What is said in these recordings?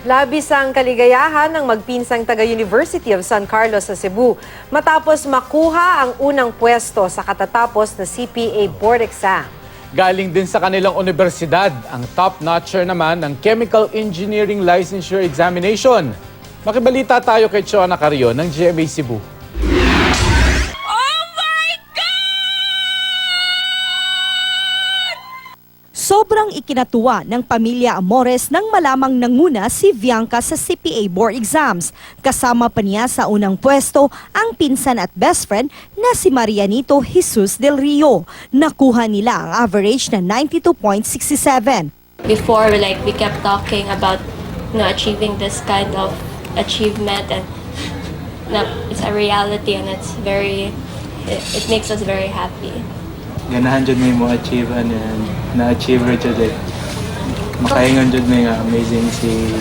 Labis ang kaligayahan ng magpinsang taga-University of San Carlos sa Cebu matapos makuha ang unang pwesto sa katatapos na CPA board exam. Galing din sa kanilang universidad, ang top-notcher naman ng Chemical Engineering Licensure Examination. Makibalita tayo kay Chona Carrion ng GMA Cebu. Sobrang ikinatuwa ng pamilya Amores nang malamang nanguna si Bianca sa CPA board exams. Kasama pa niya sa unang pwesto ang pinsan at best friend na si Marianito Jesus del Rio. Nakuha nila ang average na 92.67. Before, we kept talking about achieving this kind of achievement, and it's a reality, and it makes us very happy. Ganahan jud may mo achieve and na-achieve rin jud makaingon jud may nga amazing si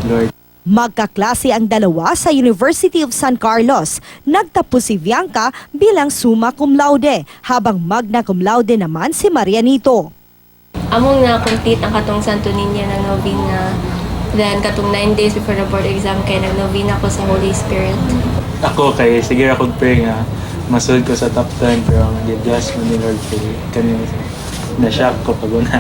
Lord. Magkaklase ang dalawa sa University of San Carlos. Nagtapos si Bianca bilang summa cum laude, habang magna cum laude naman si Marianito. Among na complete ang katong Santo Niño ng novena. Then katong 9 days before the board exam kay nag-novena ko sa Holy Spirit. Ako kay sige ako pray nga masud ko sa top 10 pero ang Diyos mo ni Lord kani na-shock ko pag una.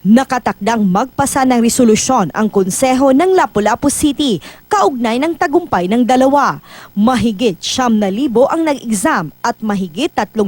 Nakatakdang magpasa ng resolusyon ang konseho ng Lapu-Lapu City kaugnay ng tagumpay ng dalawa. Mahigit 9,000 ang nag-exam at mahigit 3,000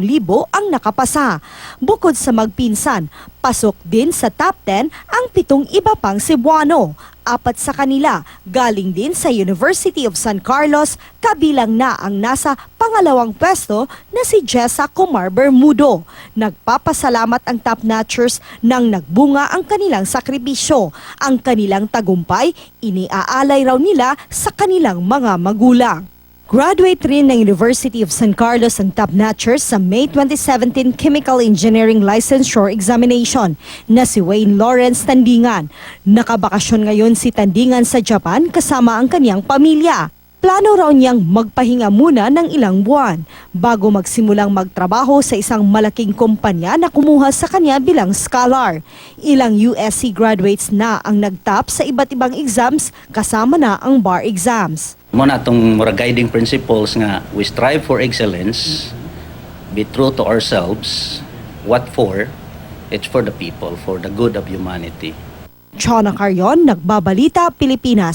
ang nakapasa. Bukod sa magpinsan, pasok din sa top 10 ang 7 iba pang Cebuano. 4 sa kanila galing din sa University of San Carlos, kabilang na ang nasa pangalawang pwesto na si Jessa Comar Bermudo. Nagpapasalamat ang top-notchers nang nagbunga ang kanilang sakripisyo. Ang kanilang tagumpay, iniaalay raw nila sa kanilang mga magulang. Graduate rin ng University of San Carlos ang top-notchers sa May 2017 Chemical Engineering Licensure Examination na si Wayne Lawrence Tandingan. Nakabakasyon ngayon si Tandingan sa Japan kasama ang kanyang pamilya. Plano raw niyang magpahinga muna ng ilang buwan bago magsimulang magtrabaho sa isang malaking kumpanya na kumuha sa kanya bilang scholar. Ilang USC graduates na ang nagtap sa iba't ibang exams kasama na ang bar exams. Muna itong mga guiding principles nga, we strive for excellence, be true to ourselves, what for? It's for the people, for the good of humanity. Chona Carrion, Nagbabalita, Pilipinas.